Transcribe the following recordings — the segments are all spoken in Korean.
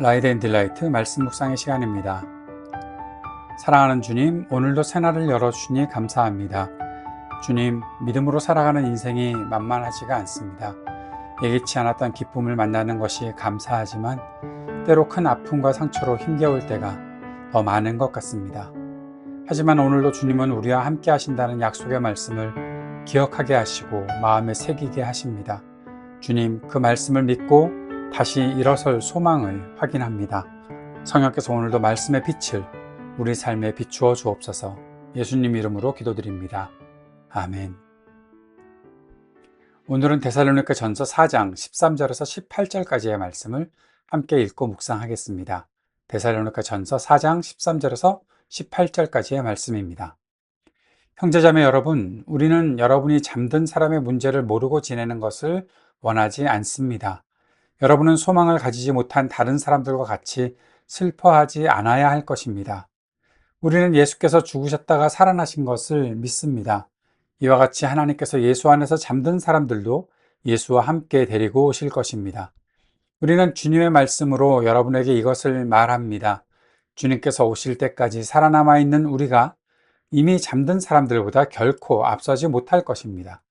라이드 앤 딜라이트 말씀 묵상의 시간입니다. 사랑하는 주님, 오늘도 새날을 열어주시니 감사합니다. 주님, 믿음으로 살아가는 인생이 만만하지가 않습니다. 예기치 않았던 기쁨을 만나는 것이 감사하지만 때로 큰 아픔과 상처로 힘겨울 때가 더 많은 것 같습니다. 하지만 오늘도 주님은 우리와 함께 하신다는 약속의 말씀을 기억하게 하시고 마음에 새기게 하십니다. 주님, 그 말씀을 믿고 다시 일어설 소망을 확인합니다. 성령께서 오늘도 말씀의 빛을 우리 삶에 비추어 주옵소서. 예수님 이름으로 기도드립니다. 아멘. 오늘은 데살로니가 전서 4장 13절에서 18절까지의 말씀을 함께 읽고 묵상하겠습니다. 데살로니가 전서 4장 13절에서 18절까지의 말씀입니다. 형제자매 여러분, 우리는 여러분이 잠든 사람의 문제를 모르고 지내는 것을 원하지 않습니다. 여러분은 소망을 가지지 못한 다른 사람들과 같이 슬퍼하지 않아야 할 것입니다. 우리는 예수께서 죽으셨다가 살아나신 것을 믿습니다. 이와 같이 하나님께서 예수 안에서 잠든 사람들도 예수와 함께 데리고 오실 것입니다. 우리는 주님의 말씀으로 여러분에게 이것을 말합니다. 주님께서 오실 때까지 살아남아 있는 우리가 이미 잠든 사람들보다 결코 앞서지 못할 것입니다.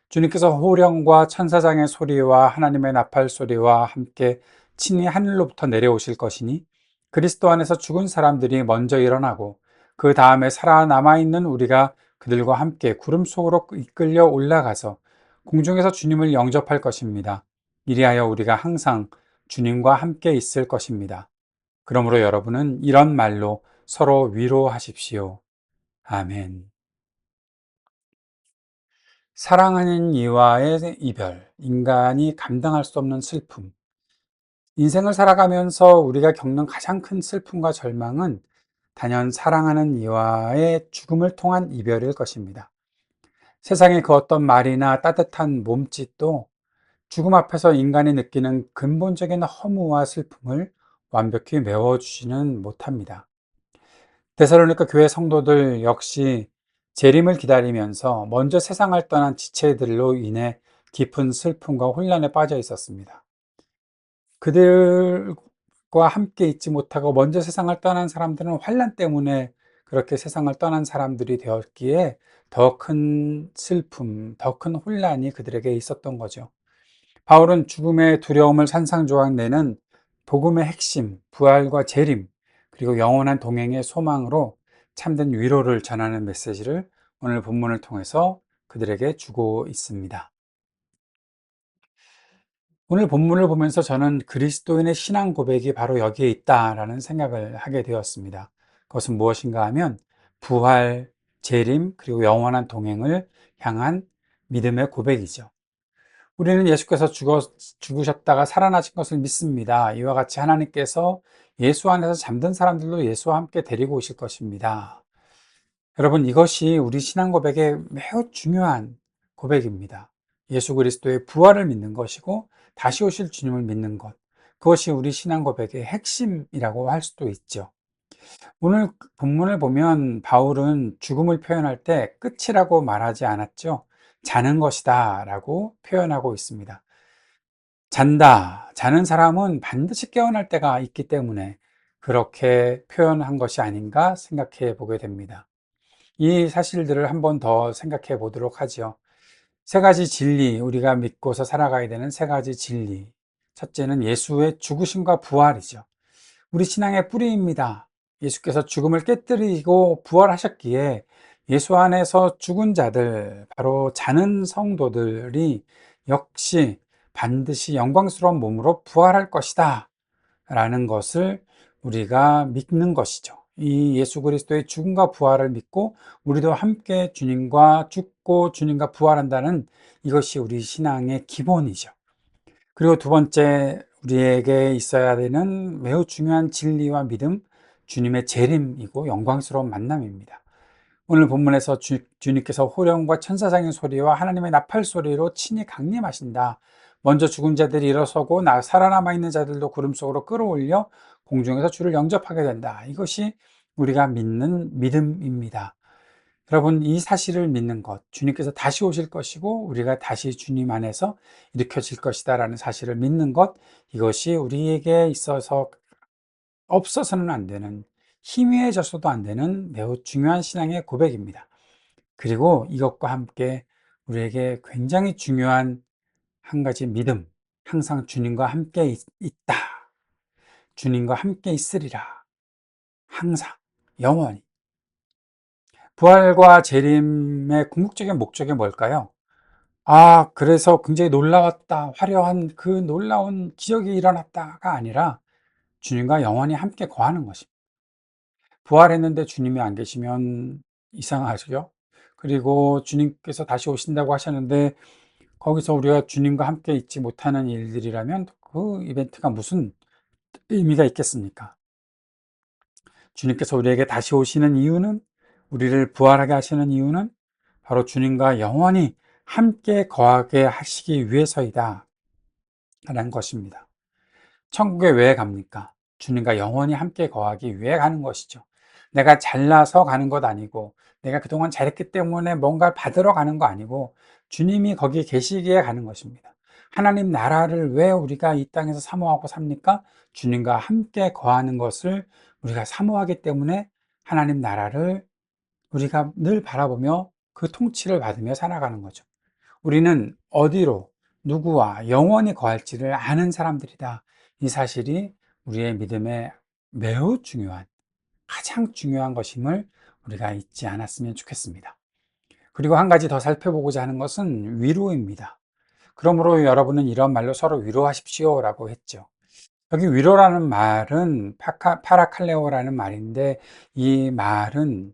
주님께서 호령과 천사장의 소리와 하나님의 나팔 소리와 함께 친히 하늘로부터 내려오실 것이니 그리스도 안에서 죽은 사람들이 먼저 일어나고 그 다음에 살아남아 있는 우리가 그들과 함께 구름 속으로 이끌려 올라가서 공중에서 주님을 영접할 것입니다. 이리하여 우리가 항상 주님과 함께 있을 것입니다. 그러므로 여러분은 이런 말로 서로 위로하십시오. 아멘. 사랑하는 이와의 이별, 인간이 감당할 수 없는 슬픔. 인생을 살아가면서 우리가 겪는 가장 큰 슬픔과 절망은 단연 사랑하는 이와의 죽음을 통한 이별일 것입니다. 세상의 그 어떤 말이나 따뜻한 몸짓도 죽음 앞에서 인간이 느끼는 근본적인 허무와 슬픔을 완벽히 메워주지는 못합니다. 데살로니가 교회 성도들 역시 재림을 기다리면서 먼저 세상을 떠난 지체들로 인해 깊은 슬픔과 혼란에 빠져 있었습니다. 그들과 함께 있지 못하고 먼저 세상을 떠난 사람들은 환난 때문에 그렇게 세상을 떠난 사람들이 되었기에 더 큰 슬픔, 더 큰 혼란이 그들에게 있었던 거죠. 바울은 죽음의 두려움을 산상조각내는 복음의 핵심, 부활과 재림, 그리고 영원한 동행의 소망으로 참된 위로를 전하는 메시지를 오늘 본문을 통해서 그들에게 주고 있습니다. 오늘 본문을 보면서 저는 그리스도인의 신앙 고백이 바로 여기에 있다라는 생각을 하게 되었습니다. 그것은 무엇인가 하면 부활, 재림, 그리고 영원한 동행을 향한 믿음의 고백이죠. 우리는 예수께서 죽으셨다가 살아나신 것을 믿습니다. 이와 같이 하나님께서 예수 안에서 잠든 사람들도 예수와 함께 데리고 오실 것입니다. 여러분, 이것이 우리 신앙 고백의 매우 중요한 고백입니다. 예수 그리스도의 부활을 믿는 것이고 다시 오실 주님을 믿는 것. 그것이 우리 신앙 고백의 핵심이라고 할 수도 있죠. 오늘 본문을 보면 바울은 죽음을 표현할 때 끝이라고 말하지 않았죠. 자는 것이다 라고 표현하고 있습니다. 잔다. 자는 사람은 반드시 깨어날 때가 있기 때문에 그렇게 표현한 것이 아닌가 생각해 보게 됩니다. 이 사실들을 한번 더 생각해 보도록 하죠. 세 가지 진리, 우리가 믿고서 살아가야 되는 세 가지 진리. 첫째는 예수의 죽으심과 부활이죠. 우리 신앙의 뿌리입니다. 예수께서 죽음을 깨뜨리고 부활하셨기에 예수 안에서 죽은 자들, 바로 자는 성도들이 역시 반드시 영광스러운 몸으로 부활할 것이다 라는 것을 우리가 믿는 것이죠. 이 예수 그리스도의 죽음과 부활을 믿고 우리도 함께 주님과 죽고 주님과 부활한다는 이것이 우리 신앙의 기본이죠. 그리고 두 번째, 우리에게 있어야 되는 매우 중요한 진리와 믿음, 주님의 재림이고 영광스러운 만남입니다. 오늘 본문에서 주님께서 호령과 천사장의 소리와 하나님의 나팔 소리로 친히 강림하신다. 먼저 죽은 자들이 일어서고 살아남아 있는 자들도 구름 속으로 끌어올려 공중에서 주를 영접하게 된다. 이것이 우리가 믿는 믿음입니다. 여러분, 이 사실을 믿는 것, 주님께서 다시 오실 것이고 우리가 다시 주님 안에서 일으켜질 것이다 라는 사실을 믿는 것, 이것이 우리에게 있어서 없어서는 안 되는, 희미해져서도 안 되는 매우 중요한 신앙의 고백입니다. 그리고 이것과 함께 우리에게 굉장히 중요한 한 가지 믿음, 항상 주님과 함께 있다. 주님과 함께 있으리라. 항상, 영원히. 부활과 재림의 궁극적인 목적이 뭘까요? 그래서 굉장히 놀라웠다, 화려한 그 놀라운 기적이 일어났다가 아니라 주님과 영원히 함께 거하는 것입니다. 부활했는데 주님이 안 계시면 이상하죠. 그리고 주님께서 다시 오신다고 하셨는데 거기서 우리가 주님과 함께 있지 못하는 일들이라면 그 이벤트가 무슨 의미가 있겠습니까? 주님께서 우리에게 다시 오시는 이유는, 우리를 부활하게 하시는 이유는 바로 주님과 영원히 함께 거하게 하시기 위해서이다 라는 것입니다. 천국에 왜 갑니까? 주님과 영원히 함께 거하기 위해 가는 것이죠. 내가 잘나서 가는 것 아니고, 내가 그동안 잘했기 때문에 뭔가를 받으러 가는 거 아니고, 주님이 거기 계시기에 가는 것입니다. 하나님 나라를 왜 우리가 이 땅에서 사모하고 삽니까? 주님과 함께 거하는 것을 우리가 사모하기 때문에 하나님 나라를 우리가 늘 바라보며 그 통치를 받으며 살아가는 거죠. 우리는 어디로, 누구와 영원히 거할지를 아는 사람들이다. 이 사실이 우리의 믿음에 매우 중요한, 가장 중요한 것임을 우리가 잊지 않았으면 좋겠습니다. 그리고 한 가지 더 살펴보고자 하는 것은 위로입니다. 그러므로 여러분은 이런 말로 서로 위로하십시오 라고 했죠. 여기 위로라는 말은 파라칼레오라는 말인데, 이 말은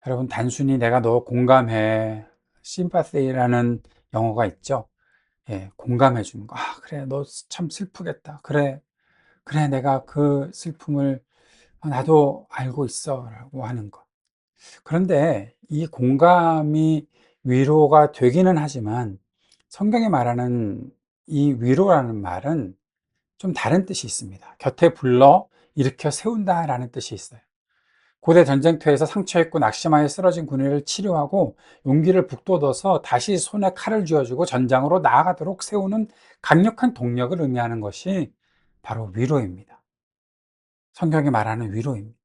여러분 단순히 내가 너 공감해, 심파시라는 영어가 있죠. 예, 공감해 주는 거. 그래, 너 참 슬프겠다. 그래, 그래, 내가 그 슬픔을 나도 알고 있어. 라고 하는 거. 그런데 이 공감이 위로가 되기는 하지만 성경이 말하는 이 위로라는 말은 좀 다른 뜻이 있습니다. 곁에 불러 일으켜 세운다라는 뜻이 있어요. 고대 전쟁터에서 상처 입고 낙심하여 쓰러진 군인을 치료하고 용기를 북돋워서 다시 손에 칼을 쥐어주고 전장으로 나아가도록 세우는 강력한 동력을 의미하는 것이 바로 위로입니다. 성경이 말하는 위로입니다.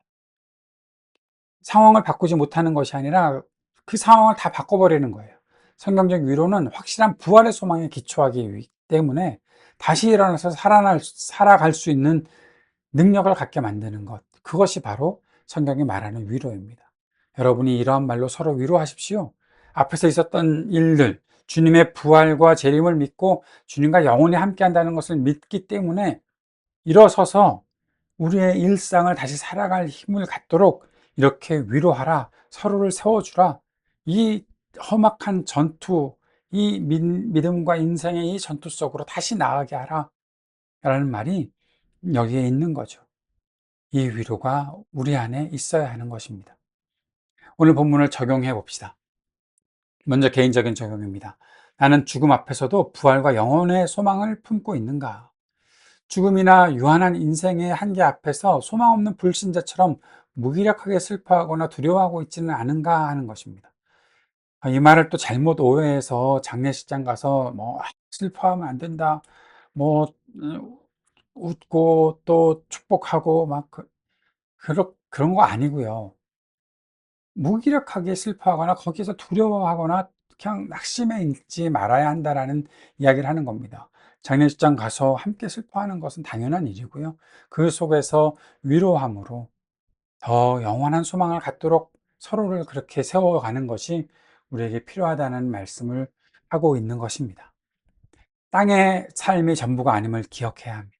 상황을 바꾸지 못하는 것이 아니라 그 상황을 다 바꿔버리는 거예요. 성경적 위로는 확실한 부활의 소망에 기초하기 때문에 다시 일어나서 살아갈 수 있는 능력을 갖게 만드는 것. 그것이 바로 성경이 말하는 위로입니다. 여러분이 이러한 말로 서로 위로하십시오. 앞에서 있었던 일들, 주님의 부활과 재림을 믿고 주님과 영원히 함께 한다는 것을 믿기 때문에 일어서서 우리의 일상을 다시 살아갈 힘을 갖도록 이렇게 위로하라, 서로를 세워주라. 이 험악한 전투, 이 믿음과 인생의 이 전투 속으로 다시 나아가게 하라 라는 말이 여기에 있는 거죠. 이 위로가 우리 안에 있어야 하는 것입니다. 오늘 본문을 적용해 봅시다. 먼저 개인적인 적용입니다. 나는 죽음 앞에서도 부활과 영혼의 소망을 품고 있는가? 죽음이나 유한한 인생의 한계 앞에서 소망 없는 불신자처럼 무기력하게 슬퍼하거나 두려워하고 있지는 않은가 하는 것입니다. 이 말을 또 잘못 오해해서 장례식장 가서 슬퍼하면 안 된다. 뭐 웃고 또 축복하고 막 그런 거 아니고요. 무기력하게 슬퍼하거나 거기서 두려워하거나 그냥 낙심해 있지 말아야 한다라는 이야기를 하는 겁니다. 장례식장 가서 함께 슬퍼하는 것은 당연한 일이고요. 그 속에서 위로함으로 더 영원한 소망을 갖도록 서로를 그렇게 세워가는 것이 우리에게 필요하다는 말씀을 하고 있는 것입니다. 땅의 삶이 전부가 아님을 기억해야 합니다.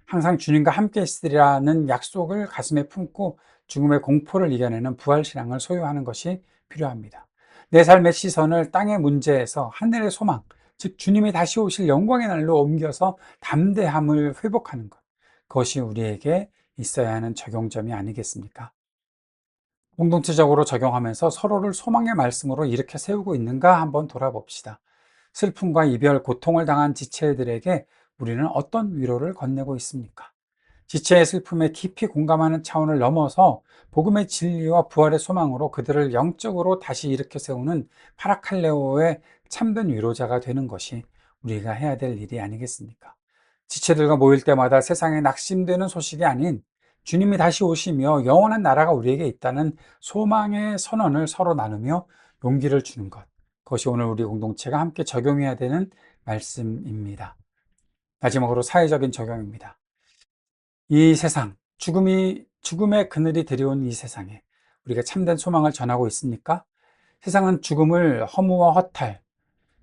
항상 주님과 함께 있으리라는 약속을 가슴에 품고 죽음의 공포를 이겨내는 부활신앙을 소유하는 것이 필요합니다. 내 삶의 시선을 땅의 문제에서 하늘의 소망, 즉 주님이 다시 오실 영광의 날로 옮겨서 담대함을 회복하는 것, 그것이 우리에게 있어야 하는 적용점이 아니겠습니까? 공동체적으로 적용하면서 서로를 소망의 말씀으로 일으켜 세우고 있는가 한번 돌아봅시다. 슬픔과 이별, 고통을 당한 지체들에게 우리는 어떤 위로를 건네고 있습니까? 지체의 슬픔에 깊이 공감하는 차원을 넘어서 복음의 진리와 부활의 소망으로 그들을 영적으로 다시 일으켜 세우는 파라칼레오의 참된 위로자가 되는 것이 우리가 해야 될 일이 아니겠습니까? 지체들과 모일 때마다 세상에 낙심되는 소식이 아닌 주님이 다시 오시며 영원한 나라가 우리에게 있다는 소망의 선언을 서로 나누며 용기를 주는 것. 그것이 오늘 우리 공동체가 함께 적용해야 되는 말씀입니다. 마지막으로 사회적인 적용입니다. 이 세상, 죽음의 그늘이 들여온 이 세상에 우리가 참된 소망을 전하고 있습니까? 세상은 죽음을 허무와 허탈,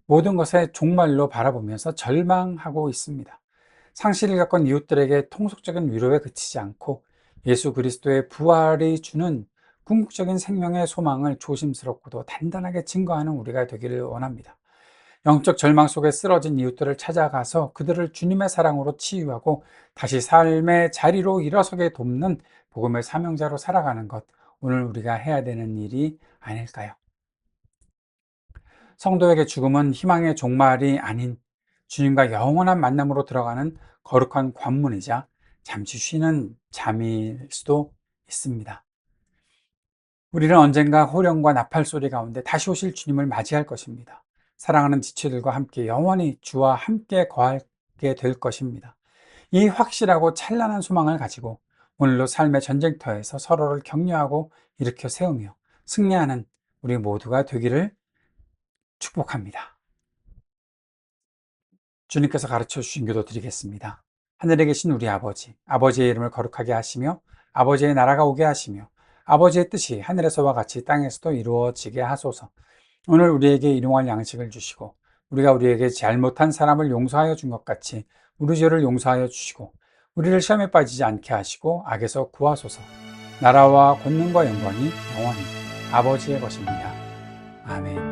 모든 것의 종말로 바라보면서 절망하고 있습니다. 상실을 겪은 이웃들에게 통속적인 위로에 그치지 않고 예수 그리스도의 부활이 주는 궁극적인 생명의 소망을 조심스럽고도 단단하게 증거하는 우리가 되기를 원합니다. 영적 절망 속에 쓰러진 이웃들을 찾아가서 그들을 주님의 사랑으로 치유하고 다시 삶의 자리로 일어서게 돕는 복음의 사명자로 살아가는 것, 오늘 우리가 해야 되는 일이 아닐까요? 성도에게 죽음은 희망의 종말이 아닌 주님과 영원한 만남으로 들어가는 거룩한 관문이자 잠시 쉬는 잠일 수도 있습니다. 우리는 언젠가 호령과 나팔 소리 가운데 다시 오실 주님을 맞이할 것입니다. 사랑하는 지체들과 함께 영원히 주와 함께 거하게 될 것입니다. 이 확실하고 찬란한 소망을 가지고 오늘도 삶의 전쟁터에서 서로를 격려하고 일으켜 세우며 승리하는 우리 모두가 되기를 축복합니다. 주님께서 가르쳐 주신 기도 드리겠습니다. 하늘에 계신 우리 아버지, 아버지의 이름을 거룩하게 하시며 아버지의 나라가 오게 하시며 아버지의 뜻이 하늘에서와 같이 땅에서도 이루어지게 하소서. 오늘 우리에게 일용할 양식을 주시고 우리가 우리에게 잘못한 사람을 용서하여 준 것 같이 우리 죄를 용서하여 주시고 우리를 시험에 빠지지 않게 하시고 악에서 구하소서. 나라와 권능과 영광이 영원히 아버지의 것입니다. 아멘.